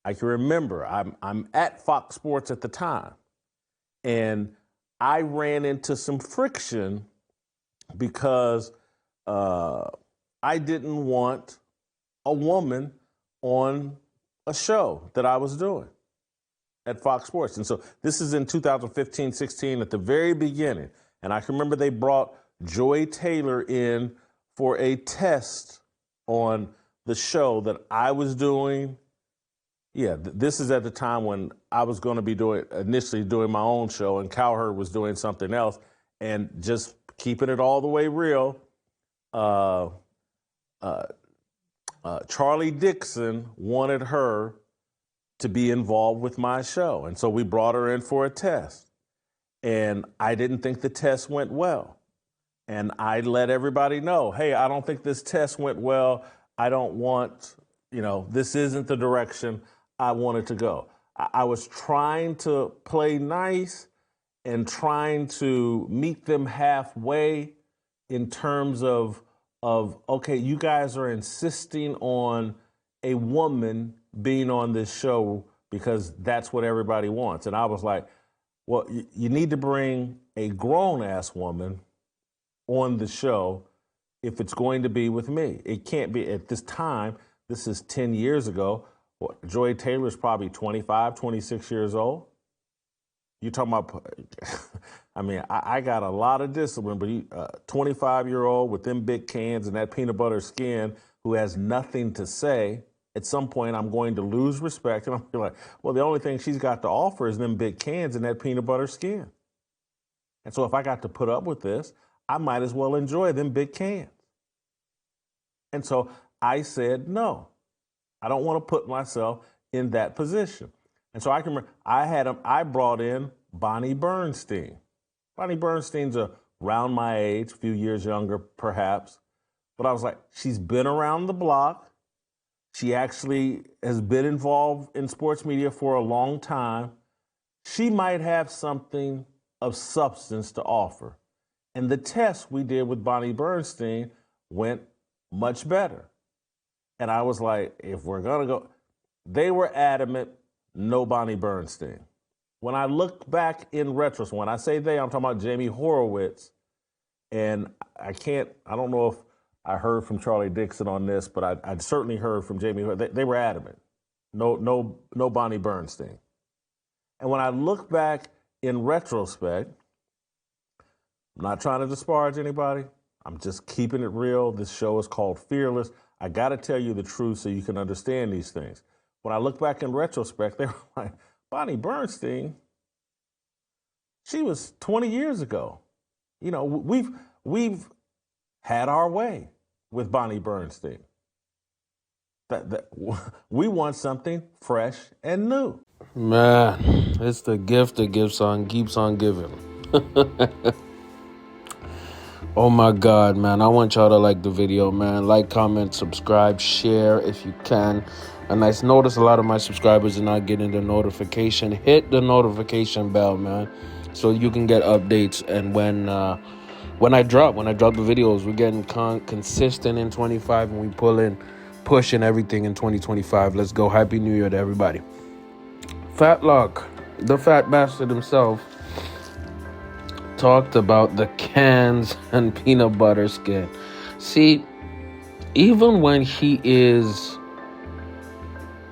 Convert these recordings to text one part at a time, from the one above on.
I can remember I'm at Fox Sports at the time, and I ran into some friction because uh, I didn't want a woman on a show that I was doing at Fox Sports. And so this is in 2015, 16 at the very beginning. And I can remember they brought Joy Taylor in for a test on the show that I was doing. Yeah, this is at the time when I was going to be initially doing my own show, and Cowherd was doing something else. And just keeping it all the way real, uh, uh, Charlie Dixon wanted her to be involved with my show. And so we brought her in for a test. And I didn't think the test went well. And I let everybody know, hey, I don't think this test went well. I don't want, this isn't the direction I wanted to go. I was trying to play nice and trying to meet them halfway in terms of okay, you guys are insisting on a woman being on this show because that's what everybody wants. And I was like, well, you need to bring a grown-ass woman on the show if it's going to be with me. It can't be at this time. This is 10 years ago. Joy Taylor's probably 25, 26 years old. You're talking about, I mean, I got a lot of discipline, but 25-year-old with them big cans and that peanut butter skin who has nothing to say, at some point I'm going to lose respect. And I'm like, well, the only thing she's got to offer is them big cans and that peanut butter skin. And so if I got to put up with this, I might as well enjoy them big cans. And so I said, no, I don't want to put myself in that position. And so I can remember I brought in Bonnie Bernstein. Bonnie Bernstein's around my age, a few years younger perhaps. But I was like, she's been around the block. She actually has been involved in sports media for a long time. She might have something of substance to offer. And the test we did with Bonnie Bernstein went much better. And I was like, if we're going to go, they were adamant, no Bonnie Bernstein. When I look back in retrospect, when I say they, I'm talking about Jamie Horowitz. And I don't know if I heard from Charlie Dixon on this, but I'd certainly heard from Jamie. They were adamant. No Bonnie Bernstein. And when I look back in retrospect, I'm not trying to disparage anybody. I'm just keeping it real. This show is called Fearless. I got to tell you the truth so you can understand these things. When I look back in retrospect, they were like, Bonnie Bernstein, she was 20 years ago. We've had our way with Bonnie Bernstein. We want something fresh and new. Man, it's the gift that keeps on giving. Oh my God, man. I want y'all to like the video, man. Like, comment, subscribe, share if you can. And I notice a lot of my subscribers are not getting the notification. Hit the notification bell, man, so you can get updates. And when I drop the videos, we're getting consistent in 25, and we pushing everything in 2025. Let's go. Happy New Year to everybody. Whitlock, the fat bastard himself, talked about the cans and peanut butter skin. See, even when he is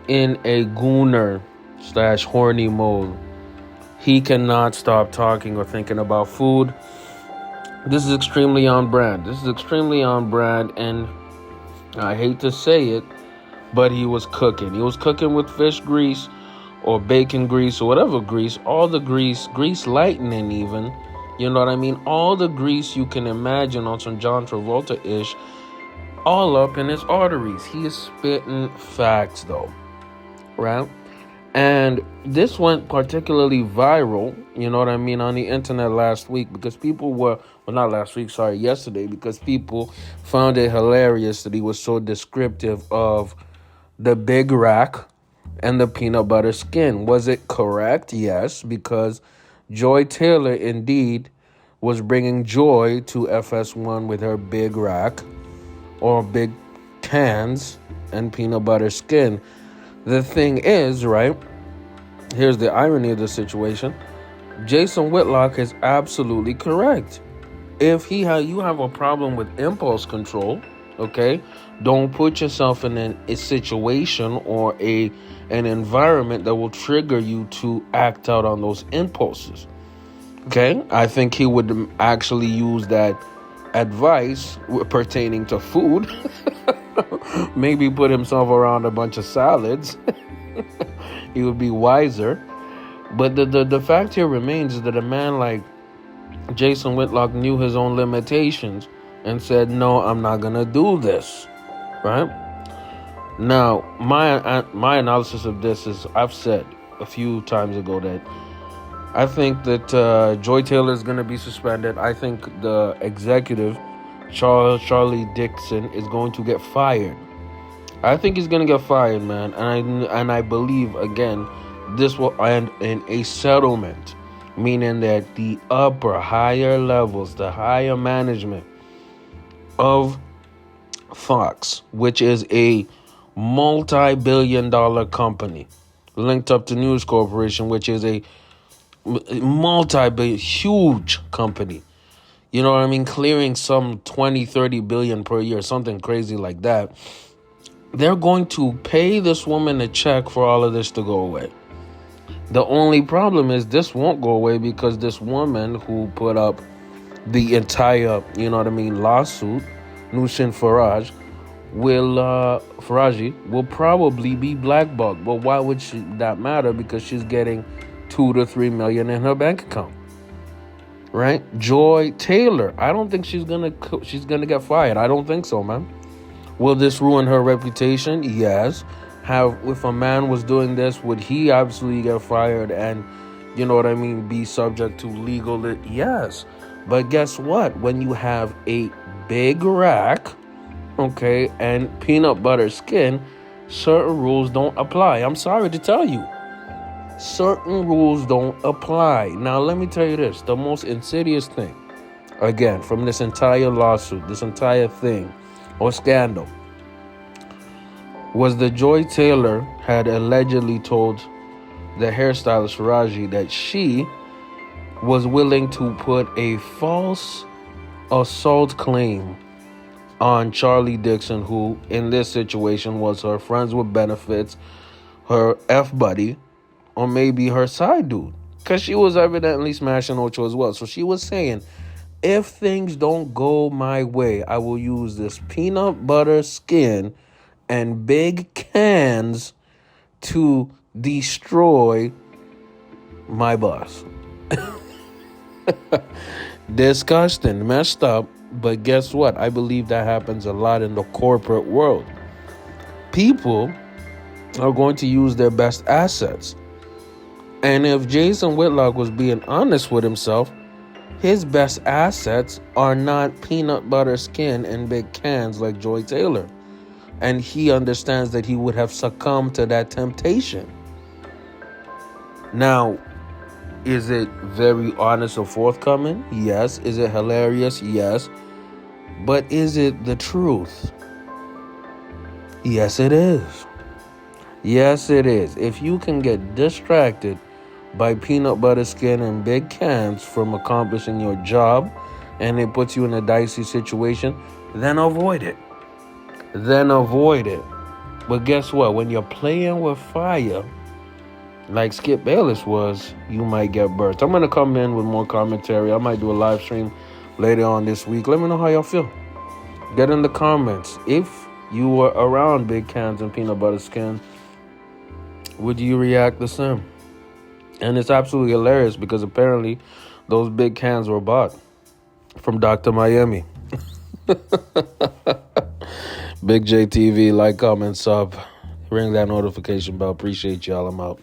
in a gooner / horny mode, he cannot stop talking or thinking about food. This is extremely on brand. And I hate to say it, but he was cooking. He was cooking with fish grease or bacon grease or whatever grease, all the grease lightning even. You know what I mean? All the grease you can imagine on some John Travolta-ish, all up in his arteries. He is spitting facts though, right? And this went particularly viral, you know what I mean, on the internet last week because yesterday, because people found it hilarious that he was so descriptive of the big rack and the peanut butter skin. Was it correct? Yes, because Joy Taylor indeed was bringing joy to FS1 with her big rack or big cans and peanut butter skin. The thing is, right, here's the irony of the situation. Jason Whitlock is absolutely correct. If you have a problem with impulse control, okay, don't put yourself in a situation or an environment that will trigger you to act out on those impulses. Okay, I think he would actually use that advice pertaining to food. Maybe put himself around a bunch of salads. He would be wiser. But the fact here remains is that a man like Jason Whitlock knew his own limitations and said, no, I'm not going to do this. Right? Now, my analysis of this is, I've said a few times ago that I think that Joy Taylor is going to be suspended. I think the executive, Charlie Dixon, is going to get fired. I think he's going to get fired, man. And I believe, again, this will end in a settlement, meaning that the higher levels, the higher management of Fox, which is a multi-billion-dollar company linked up to News Corporation, which is a multi-billion, huge company. You know what I mean? Clearing some 20, 30 billion per year, something crazy like that. They're going to pay this woman a check for all of this to go away. The only problem is this won't go away because this woman who put up the entire, lawsuit, Nushin Faraji, will probably be blackballed. But why would that matter? Because she's getting $2 to $3 million in her bank account, right? Joy Taylor, I don't think she's gonna get fired. I don't think so, man. Will this ruin her reputation? Yes. If a man was doing this, would he absolutely get fired and, be subject to legal? Yes. But guess what? When you have a big rack, okay, and peanut butter skin, certain rules don't apply. I'm sorry to tell you. Certain rules don't apply. Now, let me tell you this. The most insidious thing, again, from this entire lawsuit, this entire thing, or scandal, was that Joy Taylor had allegedly told the hairstylist Faraji that she was willing to put a false assault claim on Charlie Dixon, who in this situation was her friends with benefits, her F-buddy, or maybe her side dude, because she was evidently smashing Ocho as well. So she was saying, if things don't go my way, I will use this peanut butter skin and big cans to destroy my boss. Disgusting, messed up, but guess what? I believe that happens a lot in the corporate world. People are going to use their best assets. And if Jason Whitlock was being honest with himself, his best assets are not peanut butter skin and big cans like Joy Taylor. And he understands that he would have succumbed to that temptation. Now, is it very honest or forthcoming? Yes. Is it hilarious? Yes. But is it the truth? Yes, it is. Yes, it is. If you can get distracted by peanut butter skin and big cans from accomplishing your job, and it puts you in a dicey situation, then avoid it. But guess what? When you're playing with fire, like Skip Bayless was, you might get burnt. I'm going to come in with more commentary. I might do a live stream later on this week. Let me know how y'all feel. Get in the comments. If you were around big cans and peanut butter skin, would you react the same? And it's absolutely hilarious because apparently those big cans were bought from Dr. Miami. Big JTV, like, comment, sub. Ring that notification bell. Appreciate y'all. I'm out.